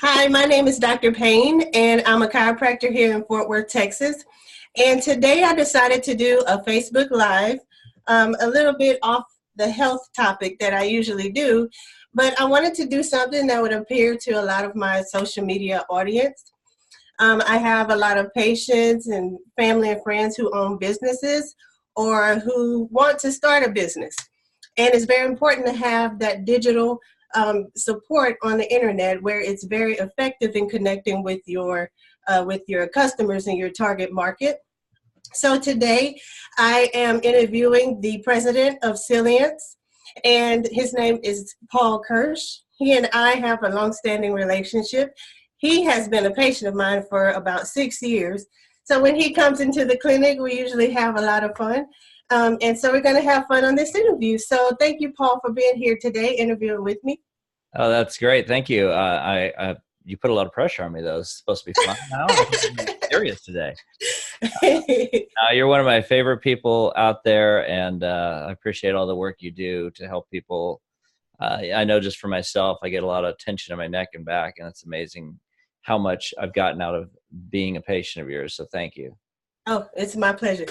Hi, my name is Dr. Payne, and I'm a chiropractor here in Fort Worth, Texas. And today I decided to do a Facebook Live, a little bit off the health topic that I usually do, but I wanted to do something that would appeal to a lot of my social media audience. I have a lot of patients and family and friends who own businesses or who want to start a business. And it's very important to have that digital support on the internet where it's very effective in connecting with your customers and your target market. So today I am interviewing the president of Sellience, and his name is Paul Kirch. He and I have a long-standing relationship. He has been a patient of mine for about 6 years. So when he comes into the clinic, we usually have a lot of fun. And so we're going to have fun on this interview. So thank you, Paul, for being here today, interviewing with me. Oh, that's great. Thank you. You put a lot of pressure on me, though. It's supposed to be fun now. I'm serious today. You're one of my favorite people out there, and I appreciate all the work you do to help people. I know just for myself, I get a lot of tension in my neck and back, and it's amazing how much I've gotten out of being a patient of yours. So thank you. Oh, it's my pleasure.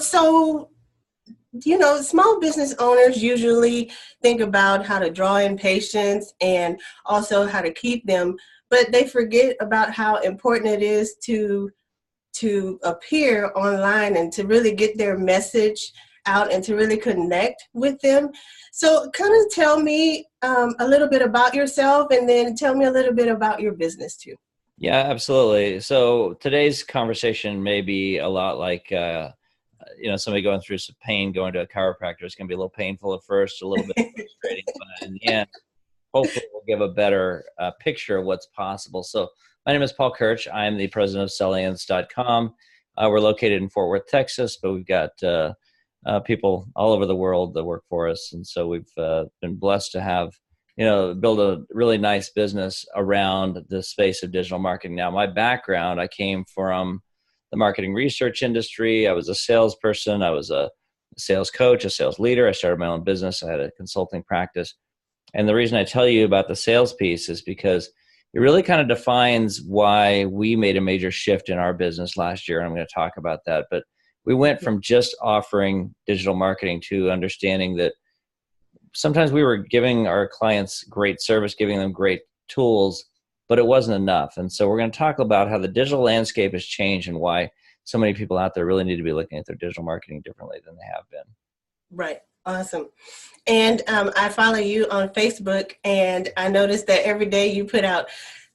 So, small business owners usually think about how to draw in patients and also how to keep them, but they forget about how important it is to appear online and to really get their message out and to really connect with them. So kind of tell me a little bit about yourself, and then tell me a little bit about your business too. Yeah, absolutely. So today's conversation may be a lot like, somebody going through some pain, going to a chiropractor. It's going to be a little painful at first, a little bit frustrating, but in the end, hopefully we'll give a better picture of what's possible. So my name is Paul Kirch. I'm the president of Sellience.com. We're located in Fort Worth, Texas, but we've got people all over the world that work for us. And so we've been blessed to have build a really nice business around the space of digital marketing. Now, my background, I came from the marketing research industry. I was a salesperson. I was a sales coach, a sales leader. I started my own business. I had a consulting practice. And the reason I tell you about the sales piece is because it really kind of defines why we made a major shift in our business last year. And I'm going to talk about that. But we went from just offering digital marketing to understanding that sometimes we were giving our clients great service, giving them great tools, but it wasn't enough. And so we're going to talk about how the digital landscape has changed and why so many people out there really need to be looking at their digital marketing differently than they have been. Right. Awesome. And I follow you on Facebook, and I noticed that every day you put out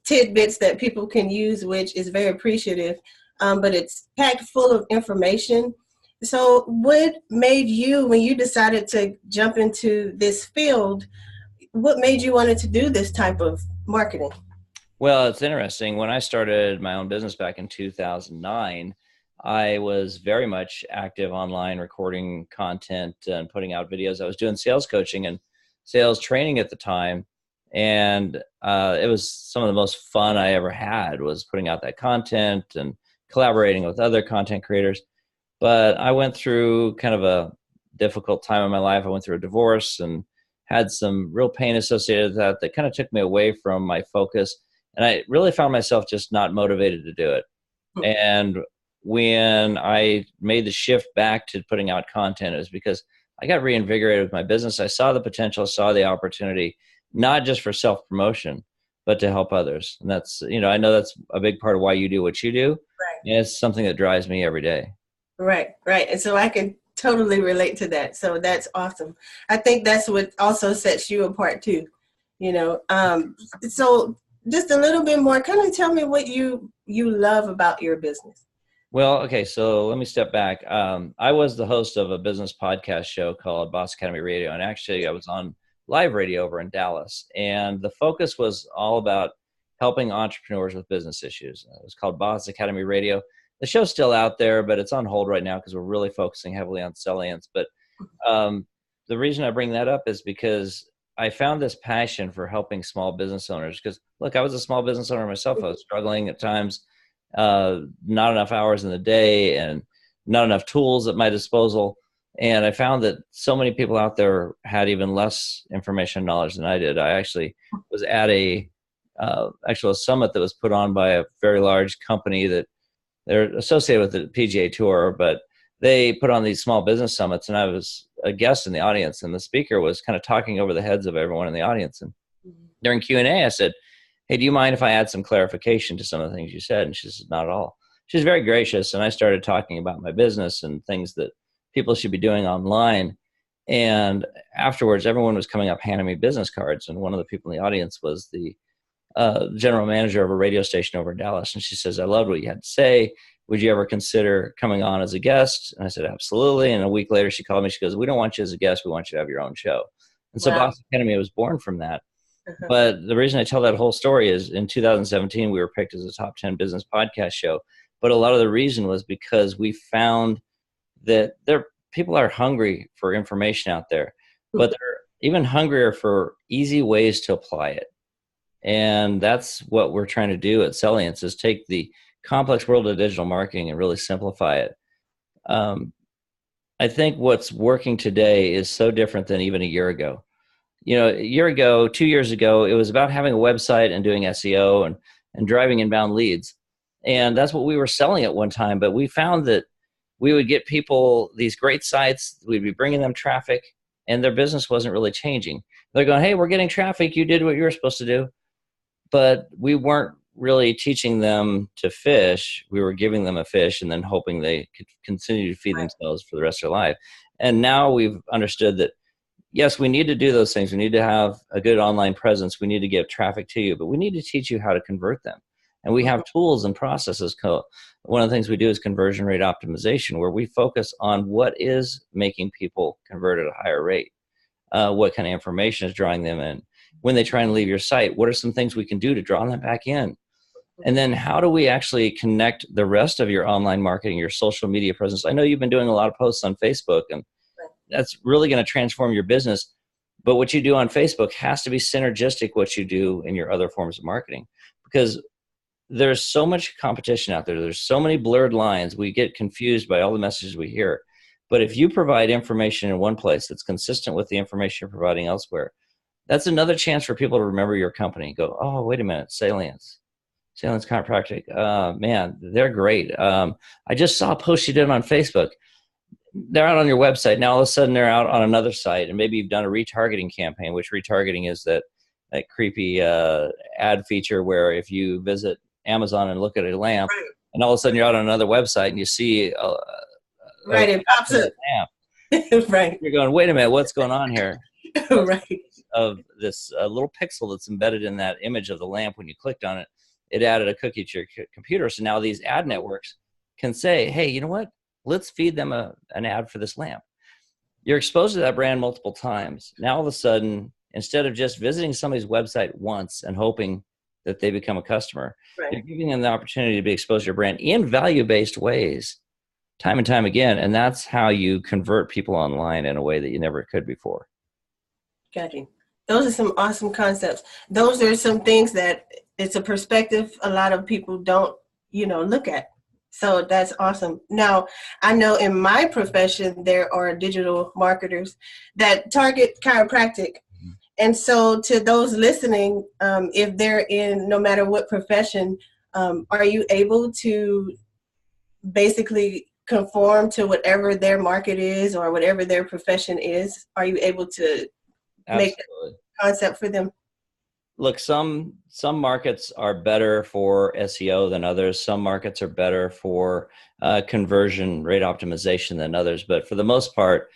tidbits that people can use, which is very appreciative, but it's packed full of information. So what made you, when you decided to jump into this field, what made you wanted to do this type of marketing? Well, it's interesting. When I started my own business back in 2009, I was very much active online, recording content and putting out videos. I was doing sales coaching and sales training at the time. And it was some of the most fun I ever had, was putting out that content and collaborating with other content creators. But I went through kind of a difficult time in my life. I went through a divorce and had some real pain associated with that kind of took me away from my focus. And I really found myself just not motivated to do it. And when I made the shift back to putting out content, it was because I got reinvigorated with my business. I saw the potential, saw the opportunity, not just for self-promotion, but to help others. And that's, I know that's a big part of why you do what you do. Right. And it's something that drives me every day. Right. And so I can totally relate to that. So that's awesome. I think that's what also sets you apart too. So just a little bit more, kind of tell me what you love about your business. Well, okay, so let me step back. I was the host of a business podcast show called Boss Academy Radio, and actually I was on live radio over in Dallas, and the focus was all about helping entrepreneurs with business issues. It was called Boss Academy Radio. The show's still out there, but it's on hold right now because we're really focusing heavily on Sellience. But the reason I bring that up is because I found this passion for helping small business owners. Because, look, I was a small business owner myself. I was struggling at times, not enough hours in the day and not enough tools at my disposal. And I found that so many people out there had even less information and knowledge than I did. I actually was at a actual summit that was put on by a very large company that they're associated with the PGA Tour, but they put on these small business summits, and I was a guest in the audience, and the speaker was kind of talking over the heads of everyone in the audience. And during Q&A, I said, "Hey, do you mind if I add some clarification to some of the things you said?" And she said, "Not at all." She's very gracious, and I started talking about my business and things that people should be doing online. And afterwards, everyone was coming up handing me business cards, and one of the people in the audience was the general manager of a radio station over in Dallas. And she says, "I loved what you had to say. Would you ever consider coming on as a guest?" And I said, "Absolutely." And a week later, she called me. She goes, "We don't want you as a guest. We want you to have your own show." And so Wow. Boss Academy was born from that. But the reason I tell that whole story is in 2017, we were picked as a top 10 business podcast show. But a lot of the reason was because we found that people are hungry for information out there, but they're even hungrier for easy ways to apply it. And that's what we're trying to do at Sellience, is take the complex world of digital marketing and really simplify it. I think what's working today is so different than even a year ago. You know, a year ago, 2 years ago, it was about having a website and doing SEO and driving inbound leads. And that's what we were selling at one time. But we found that we would get people these great sites, we'd be bringing them traffic, and their business wasn't really changing. They're going, "Hey, we're getting traffic. You did what you were supposed to do." But we weren't really teaching them to fish. We were giving them a fish and then hoping they could continue to feed themselves for the rest of their life. And now we've understood that, yes, we need to do those things. We need to have a good online presence. We need to get traffic to you, but we need to teach you how to convert them. And we have tools and processes. One of the things we do is conversion rate optimization, where we focus on what is making people convert at a higher rate. What kind of information is drawing them in. When they try and leave your site, what are some things we can do to draw them back in? And then how do we actually connect the rest of your online marketing, your social media presence? I know you've been doing a lot of posts on Facebook, and that's really going to transform your business. But what you do on Facebook has to be synergistic what you do in your other forms of marketing, because there's so much competition out there. There's so many blurred lines. We get confused by all the messages we hear. But if you provide information in one place that's consistent with the information you're providing elsewhere, that's another chance for people to remember your company. Go, "Oh, wait a minute, Sellience Chiropractic. Man, they're great. I just saw a post you did on Facebook. They're out on your website. Now all of a sudden they're out on another site, and maybe you've done a retargeting campaign, which retargeting is that creepy ad feature where if you visit Amazon and look at a lamp, and all of a sudden you're out on another website and you see it pops up. Right. You're going, "Wait a minute, what's going on here?" Right. Of this little pixel that's embedded in that image of the lamp, when you clicked on it, it added a cookie to your computer. So now these ad networks can say, "Hey, you know what? Let's feed them an ad for this lamp." You're exposed to that brand multiple times. Now all of a sudden, instead of just visiting somebody's website once and hoping that they become a customer, you're giving them the opportunity to be exposed to your brand in value-based ways time and time again. And that's how you convert people online in a way that you never could before. Got you. Those are some awesome concepts. Those are some things that it's a perspective a lot of people don't, look at. So that's awesome. Now, I know in my profession, there are digital marketers that target chiropractic. And so to those listening, if they're in no matter what profession, are you able to basically conform to whatever their market is or whatever their profession is? Are you able to make a concept for them? Look, some markets are better for SEO than others. Some markets are better for conversion rate optimization than others. But for the most part,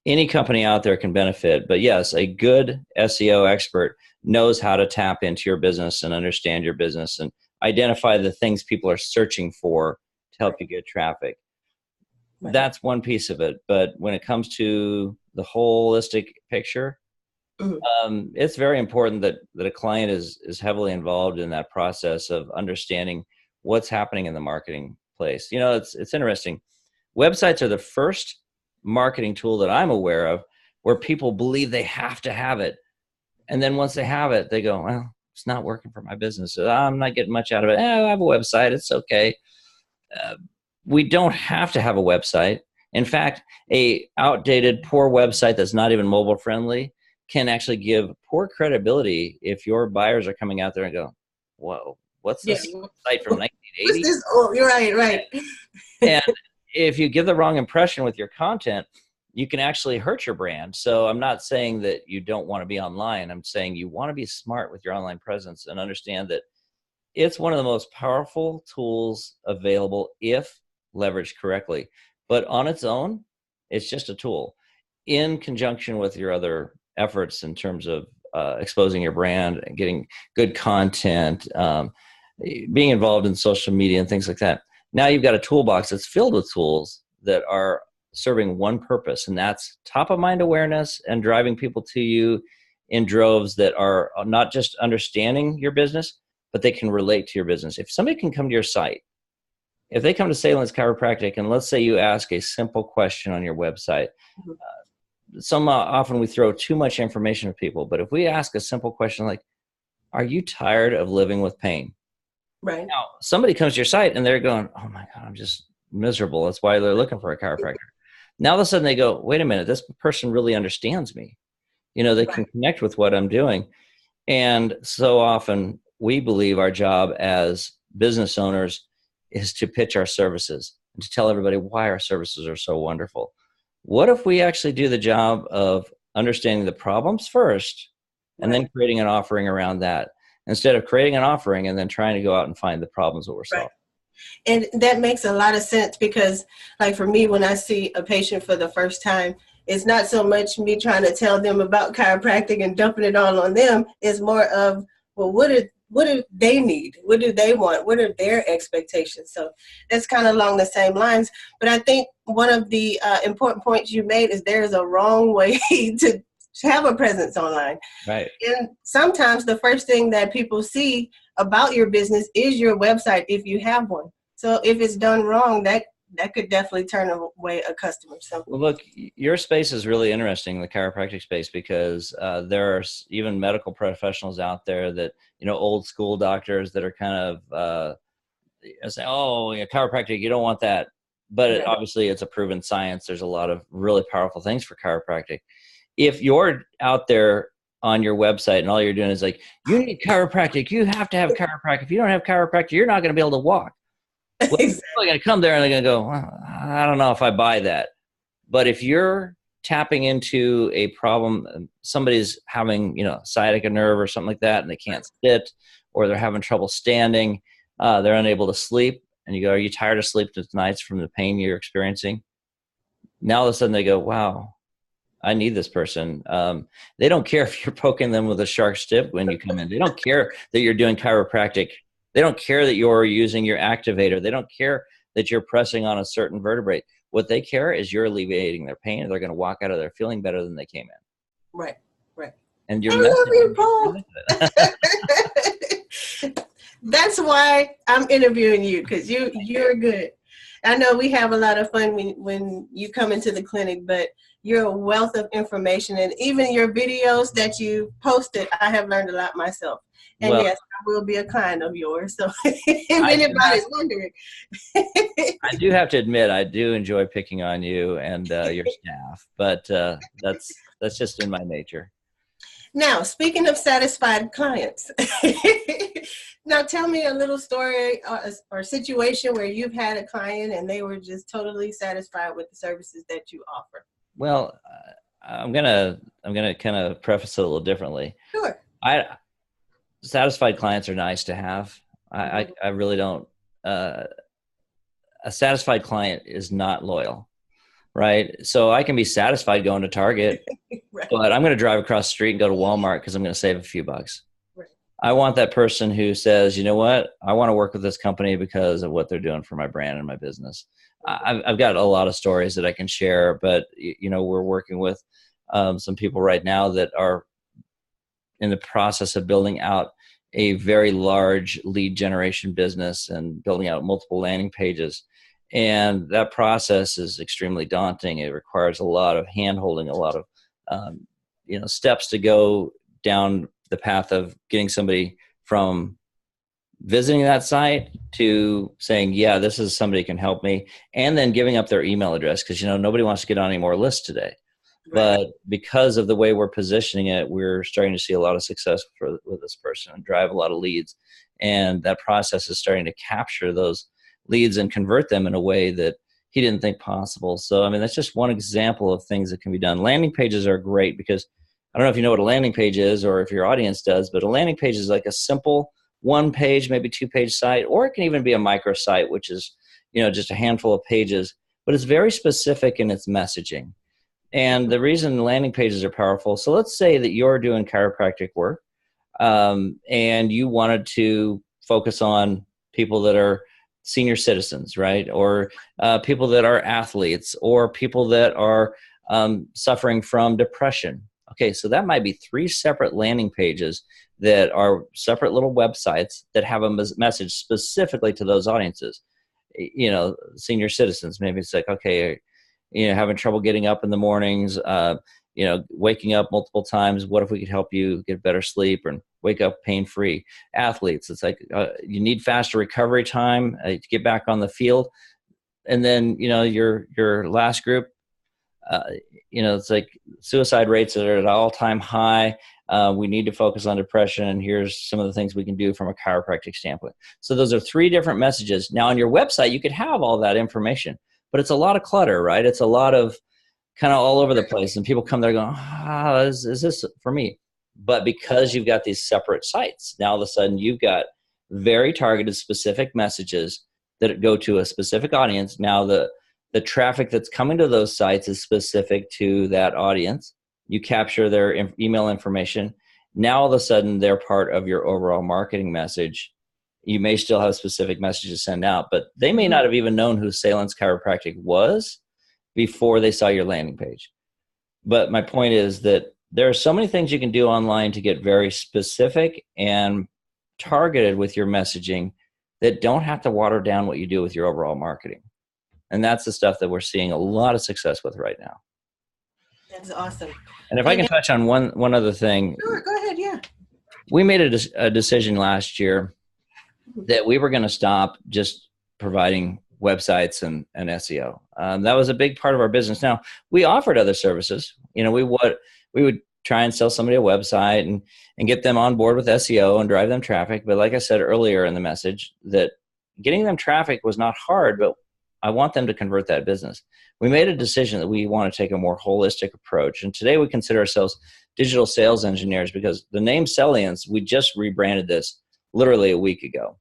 any company out there can benefit. But yes, a good SEO expert knows how to tap into your business and understand your business and identify the things people are searching for to help you get traffic. Right. That's one piece of it. But when it comes to the holistic picture, it's very important that a client is heavily involved in that process of understanding what's happening in the marketing place. It's interesting. Websites are the first marketing tool that I'm aware of where people believe they have to have it. And then once they have it, they go, "Well, it's not working for my business. I'm not getting much out of it. I have a website. It's okay." We don't have to have a website. In fact, a outdated, poor website that's not even mobile friendly can actually give poor credibility if your buyers are coming out there and go, whoa, what's Yeah. this site from What's 1980? this? Oh, you're right, right. And if you give the wrong impression with your content, you can actually hurt your brand. So I'm not saying that you don't want to be online. I'm saying you want to be smart with your online presence and understand that it's one of the most powerful tools available if leveraged correctly. But on its own, it's just a tool. In conjunction with your other efforts in terms of exposing your brand and getting good content, being involved in social media and things like that, now you've got a toolbox that's filled with tools that are serving one purpose, and that's top of mind awareness and driving people to you in droves that are not just understanding your business, but they can relate to your business. If somebody can come to your site, if they come to Sellience Chiropractic, and let's say you ask a simple question on your website, often we throw too much information at people, but if we ask a simple question like, are you tired of living with pain? Right. Now, somebody comes to your site and they're going, oh my God, I'm just miserable. That's why they're looking for a chiropractor. Now all of a sudden they go, wait a minute, this person really understands me. They can connect with what I'm doing. And so often we believe our job as business owners is to pitch our services and to tell everybody why our services are so wonderful. What if we actually do the job of understanding the problems first and then creating an offering around that, instead of creating an offering and then trying to go out and find the problems that we're solving? And that makes a lot of sense because, like, for me, when I see a patient for the first time, it's not so much me trying to tell them about chiropractic and dumping it all on them. It's more of, well, what do they need? What do they want? What are their expectations? So that's kind of along the same lines. But I think one of the important points you made is there is a wrong way to have a presence online. Right. And sometimes the first thing that people see about your business is your website, if you have one. So if it's done wrong, that could definitely turn away a customer. So, well, look, your space is really interesting, the chiropractic space, because there are even medical professionals out there that, old school doctors that are kind of say, oh, chiropractic, you don't want that. But obviously it's a proven science. There's a lot of really powerful things for chiropractic. If you're out there on your website and all you're doing is like, you need chiropractic, you have to have chiropractic. If you don't have chiropractic, you're not going to be able to walk. Well, people are going to come there and they're going to go, well, I don't know if I buy that. But if you're tapping into a problem, somebody's having, sciatica nerve or something like that, and they can't sit, or they're having trouble standing, they're unable to sleep, and you go, are you tired of sleeping nights from the pain you're experiencing? Now all of a sudden they go, wow, I need this person. They don't care if you're poking them with a shark stick when you come in. They don't care that you're doing chiropractic. They don't care that you're using your activator. They don't care that you're pressing on a certain vertebrae. What they care is you're alleviating their pain, and they're going to walk out of there feeling better than they came in. Right, right. And your I love you, Paul. That's why I'm interviewing you, because you're good. I know we have a lot of fun when you come into the clinic, but you're a wealth of information, and even your videos that you posted, I have learned a lot myself. And yes, I will be a client of yours. So if anybody's wondering. I do have to admit, I do enjoy picking on you and your staff, but that's just in my nature. Now, speaking of satisfied clients, now tell me a little story or situation where you've had a client and they were just totally satisfied with the services that you offer. Well, I'm gonna kind of preface it a little differently. Sure. Satisfied clients are nice to have. I really don't. A satisfied client is not loyal, right? So I can be satisfied going to Target, right, but I'm going to drive across the street and go to Walmart because I'm going to save a few bucks. Right. I want that person who says, you know what, I want to work with this company because of what they're doing for my brand and my business. I've got a lot of stories that I can share, but we're working with some people right now that are in the process of building out a very large lead generation business and building out multiple landing pages. And that process is extremely daunting. It requires a lot of hand-holding, a lot of steps to go down the path of getting somebody from visiting that site to saying, yeah, this is somebody who can help me, and then giving up their email address, because nobody wants to get on any more lists today. Right. But because of the way we're positioning it, we're starting to see a lot of success with this person and drive a lot of leads. And that process is starting to capture those leads and convert them in a way that he didn't think possible. So, I mean, that's just one example of things that can be done. Landing pages are great because I don't know if you know what a landing page is or if your audience does, but a landing page is like a simple one page, maybe 2-page site, or it can even be a microsite, which is, just a handful of pages, but it's very specific in its messaging. And the reason landing pages are powerful, so let's say that you're doing chiropractic work, and you wanted to focus on people that are senior citizens, right? Or people that are athletes, or people that are suffering from depression. Okay, so that might be 3 separate landing pages that are separate little websites that have a message specifically to those audiences. Senior citizens, maybe it's like, okay, having trouble getting up in the mornings, waking up multiple times. What if we could help you get better sleep and wake up pain-free? Athletes, it's like you need faster recovery time to get back on the field. And then, your last group, it's like suicide rates are at an all-time high. We need to focus on depression, and here's some of the things we can do from a chiropractic standpoint. So those are 3 different messages. Now on your website, you could have all that information, but it's a lot of clutter, right? It's a lot of kind of all over the place, and people come there going, is this for me? But because you've got these separate sites, now all of a sudden you've got very targeted specific messages that go to a specific audience. Now the traffic that's coming to those sites is specific to that audience. You capture their email information. Now all of a sudden they're part of your overall marketing message. You may still have specific messages to send out, but they may not have even known who Sellience Chiropractic was before they saw your landing page. But my point is that there are so many things you can do online to get very specific and targeted with your messaging that don't have to water down what you do with your overall marketing. And that's the stuff that we're seeing a lot of success with right now. That's awesome. And if I can touch on one other thing. Sure, go ahead, yeah. We made a decision last year that we were going to stop just providing websites and SEO. That was a big part of our business. Now, we offered other services. We would try and sell somebody a website and get them on board with SEO and drive them traffic. But like I said earlier in the message, that getting them traffic was not hard, but I want them to convert that business. We made a decision that we want to take a more holistic approach. And today we consider ourselves digital sales engineers because the name Sellience, we just rebranded this literally a week ago.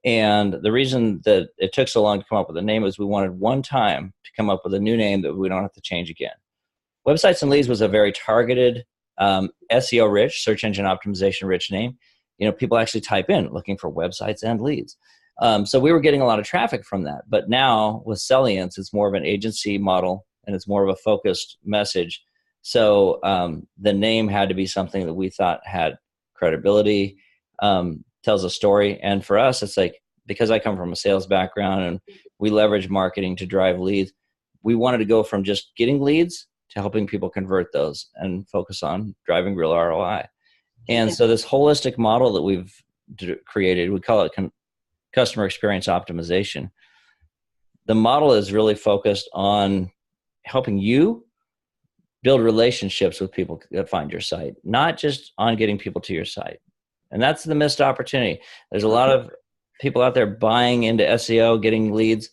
And the reason that it took so long to come up with a name is we wanted one time to come up with a new name that we don't have to change again. Websites and Leads was a very targeted, SEO rich, search engine optimization rich name. People actually type in looking for websites and leads. So we were getting a lot of traffic from that. But now with Sellience, it's more of an agency model and it's more of a focused message. So the name had to be something that we thought had credibility, tells a story. And for us, it's like, because I come from a sales background and we leverage marketing to drive leads, we wanted to go from just getting leads to helping people convert those and focus on driving real ROI. And so this holistic model that we've created, we call it customer experience optimization. The model is really focused on helping you build relationships with people that find your site, not just on getting people to your site. And that's the missed opportunity. There's a lot of people out there buying into SEO, getting leads,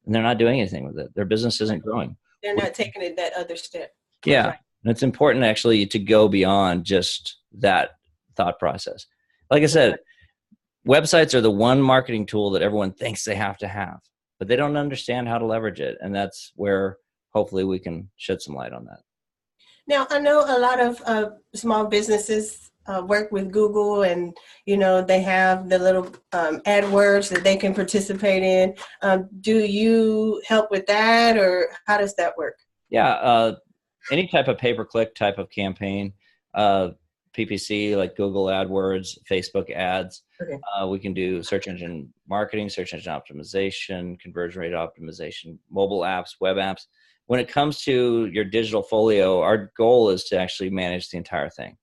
and they're not doing anything with it. Their business isn't growing. They're not taking it that other step. Yeah. Right. And it's important actually to go beyond just that thought process. Like I said, websites are the one marketing tool that everyone thinks they have to have, but they don't understand how to leverage it. And that's where hopefully we can shed some light on that. Now, I know a lot of small businesses work with Google and, they have the little AdWords that they can participate in. Do you help with that, or how does that work? Yeah, any type of pay-per-click type of campaign, PPC like Google AdWords, Facebook ads. Okay. We can do search engine marketing, search engine optimization, conversion rate optimization, mobile apps, web apps. When it comes to your digital folio, our goal is to actually manage the entire thing.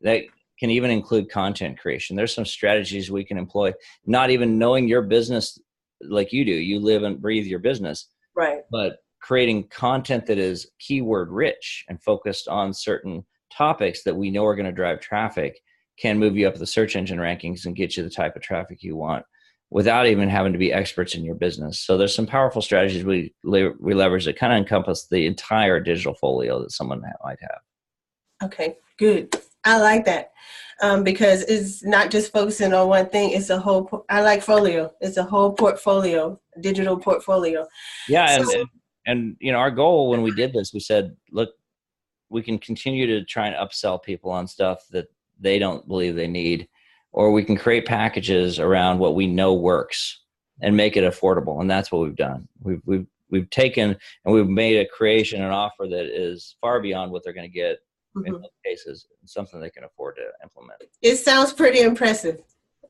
That can even include content creation. There's some strategies we can employ, not even knowing your business like you do. You live and breathe your business. Right. But creating content that is keyword rich and focused on certain topics that we know are going to drive traffic can move you up the search engine rankings and get you the type of traffic you want without even having to be experts in your business. So there's some powerful strategies we leverage that kind of encompass the entire digital folio that someone might have. Okay, good. I like that because it's not just focusing on one thing. It's a whole, I like folio. It's a whole portfolio, digital portfolio. Yeah. So, and our goal when we did this, we said, look, we can continue to try and upsell people on stuff that they don't believe they need, or we can create packages around what we know works and make it affordable. And that's what we've done. We've taken and we've made a creation, an offer that is far beyond what they're going to get in most cases, something they can afford to implement. It sounds pretty impressive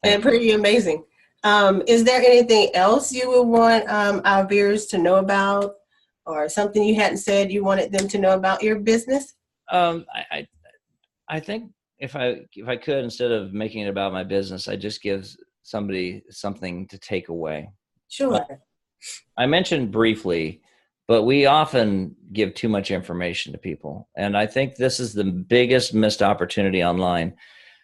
and pretty amazing. Is there anything else you would want our viewers to know about, or something you hadn't said you wanted them to know about your business? I think if I could, instead of making it about my business, I just give somebody something to take away. Sure. I mentioned briefly, but we often give too much information to people. And I think this is the biggest missed opportunity online.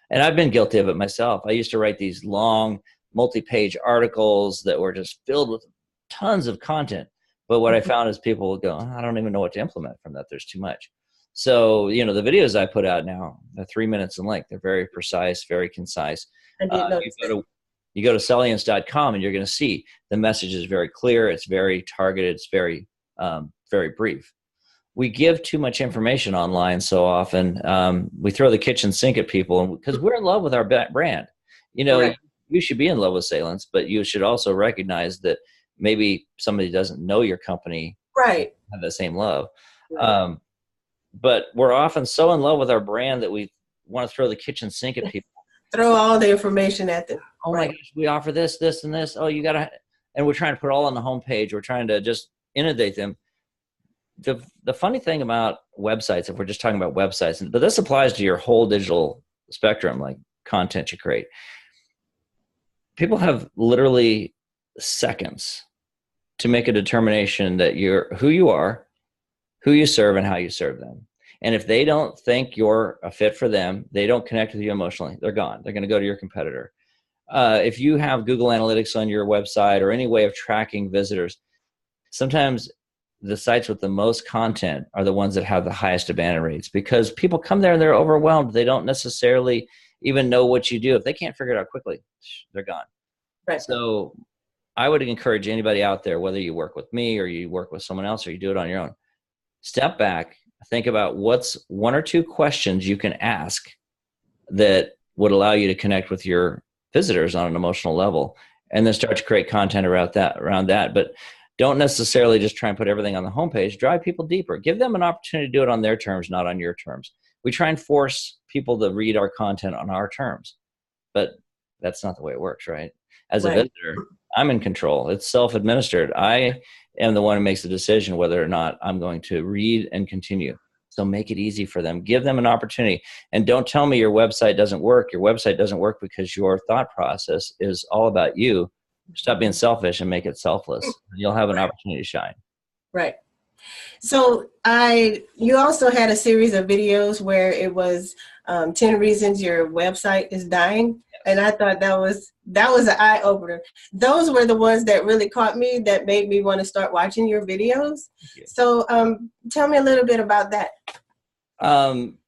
And I've been guilty of it myself. I used to write these long multi-page articles that were just filled with tons of content. But what I found is people will go, I don't even know what to implement from that. There's too much. So, the videos I put out now, they're 3 minutes in length. They're very precise, very concise. I didn't notice that. You go to Sellience.com and you're going to see the message is very clear. It's very targeted. It's very, very brief. We give too much information online so often. We throw the kitchen sink at people because we're in love with our brand. Right. You should be in love with Sellience, but you should also recognize that maybe somebody doesn't know your company. Right. Have the same love. Right. But we're often so in love with our brand that we want to throw the kitchen sink at people. Throw all the information at them. Oh my gosh, we offer this, this, and this. Oh, you got to, and we're trying to put all on the homepage. We're trying to just inundate them. The funny thing about websites, if we're just talking about websites, but this applies to your whole digital spectrum, like content you create. People have literally seconds to make a determination that you're who you are, who you serve, and how you serve them. And if they don't think you're a fit for them, they don't connect with you emotionally, they're gone. They're going to go to your competitor. If you have Google Analytics on your website or any way of tracking visitors, sometimes the sites with the most content are the ones that have the highest abandon rates because people come there and they're overwhelmed. They don't necessarily even know what you do. If they can't figure it out quickly, they're gone. Right. So I would encourage anybody out there, whether you work with me or you work with someone else or you do it on your own, step back, think about what's one or two questions you can ask that would allow you to connect with your visitors on an emotional level, and then start to create content around that. But don't necessarily just try and put everything on the homepage. Drive people deeper. Give them an opportunity to do it on their terms, not on your terms. We try and force people to read our content on our terms, but that's not the way it works, right? As a visitor, I'm in control. It's self-administered. I am the one who makes the decision whether or not I'm going to read and continue. So make it easy for them. Give them an opportunity. And don't tell me your website doesn't work. Your website doesn't work because your thought process is all about you. Stop being selfish and make it selfless. You'll have an opportunity to shine. Right. So you also had a series of videos where it was 10 reasons your website is dying. And I thought that was an eye opener. Those were the ones that really caught me, that made me want to start watching your videos. So tell me a little bit about that.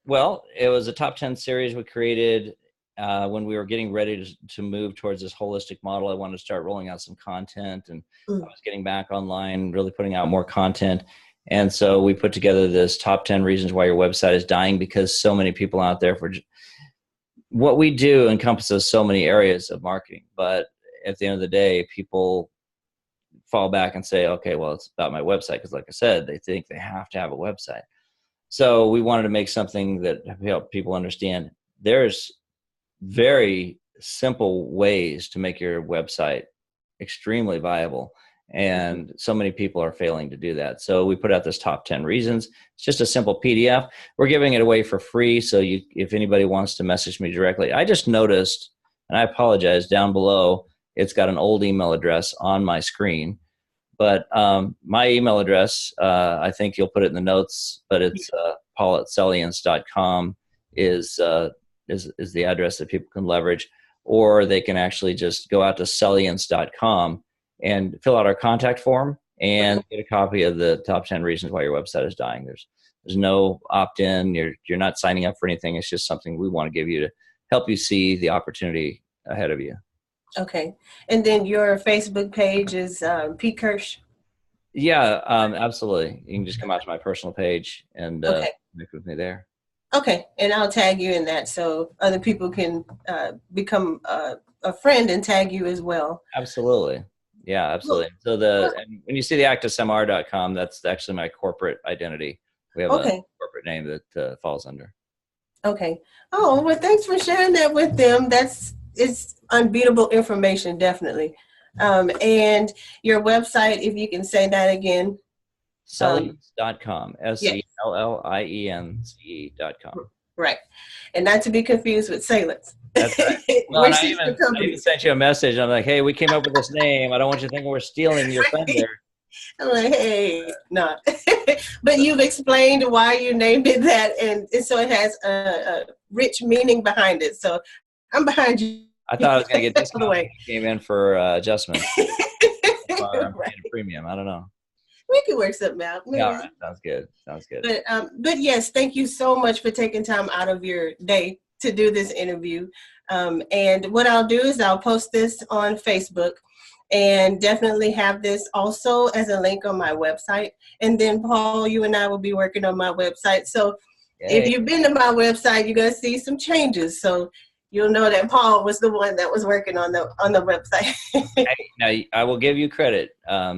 Well, it was a top 10 series we created when we were getting ready to move towards this holistic model. I wanted to start rolling out some content, and I was getting back online, really putting out more content. And so we put together this top 10 reasons why your website is dying, because so many people out there what we do encompasses so many areas of marketing, but at the end of the day, people fall back and say, okay, well, it's about my website. Because like I said, they think they have to have a website. So we wanted to make something that help people understand there's very simple ways to make your website extremely viable. And so many people are failing to do that. So we put out this top 10 reasons. It's just a simple PDF. We're giving it away for free. So if anybody wants to message me directly, I just noticed, and I apologize, down below, it's got an old email address on my screen. But my email address, I think you'll put it in the notes, but it's paul@sellience.com is is the address that people can leverage, or they can actually just go out to Sellience.com and fill out our contact form and get a copy of the top 10 reasons why your website is dying. There's no opt-in. You're not signing up for anything. It's just something we want to give you to help you see the opportunity ahead of you. Okay. And then your Facebook page is P. Kirch? Yeah, absolutely. You can just come out to my personal page and connect with me there. Okay. And I'll tag you in that so other people can become a friend and tag you as well. Absolutely. Yeah, absolutely. So and when you see the actismr.com, that's actually my corporate identity. We have a corporate name that falls under. Okay. Oh, well, thanks for sharing that with them. It's unbeatable information, definitely. And your website, if you can say that again. Sellience.com. Sellience.com. Right. And not to be confused with Sellience. That's right. Well, I even sent you a message. I'm like, hey, we came up with this name. I don't want you to think we're stealing your thunder. I'm like, hey, no. But you've explained why you named it that, and so it has a rich meaning behind it. So I'm behind you. I thought I was going to get discounted. Came in for adjustment. I'm paying a premium. I don't know. We can work something out. Yeah, all right. Sounds good. Sounds good. But yes, thank you so much for taking time out of your day to do this interview. And what I'll do is I'll post this on Facebook and definitely have this also as a link on my website. And then Paul, you and I will be working on my website. So if you've been to my website, you're going to see some changes. So you'll know that Paul was the one that was working on the website. Now, I will give you credit.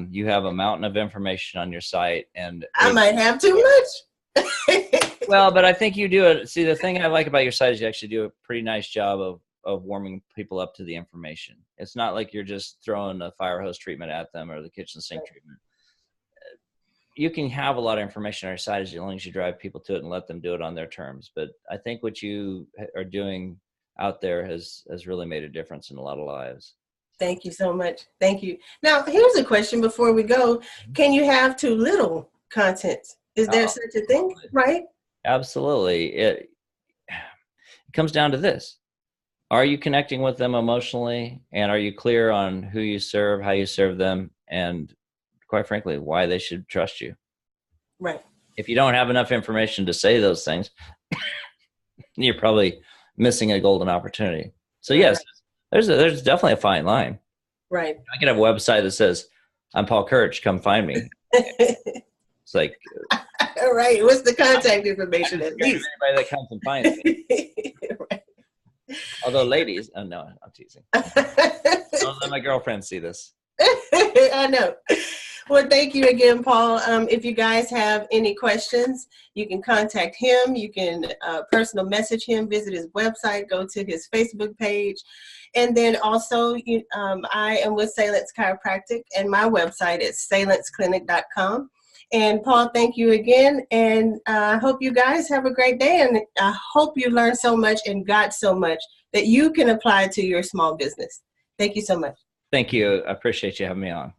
You have a mountain of information on your site, and I might have too much. Well, but I think you do it. See, the thing I like about your site is you actually do a pretty nice job of warming people up to the information. It's not like you're just throwing a fire hose treatment at them or the kitchen sink treatment. You can have a lot of information on your site as long as you drive people to it and let them do it on their terms. But I think what you are doing out there has really made a difference in a lot of lives. Thank you so much. Thank you. Now, here's a question before we go. Can you have too little content? Is there such a thing, right? Absolutely. It comes down to this. Are you connecting with them emotionally? And are you clear on who you serve, how you serve them, and quite frankly, why they should trust you? Right. If you don't have enough information to say those things, you're probably missing a golden opportunity. So yes, there's definitely a fine line. Right. I could have a website that says, I'm Paul Kirch, come find me. It's like, all right. What's the contact information at least? Anybody that comes and finds me. Right. Although ladies, oh no, I'm teasing. Don't let my girlfriend see this. I know. Well, thank you again, Paul. If you guys have any questions, you can contact him. You can personal message him, visit his website, go to his Facebook page. And then also, I am with Sellience Chiropractic, and my website is salienceclinic.com. And Paul, thank you again. And I hope you guys have a great day. And I hope you learned so much and got so much that you can apply to your small business. Thank you so much. Thank you. I appreciate you having me on.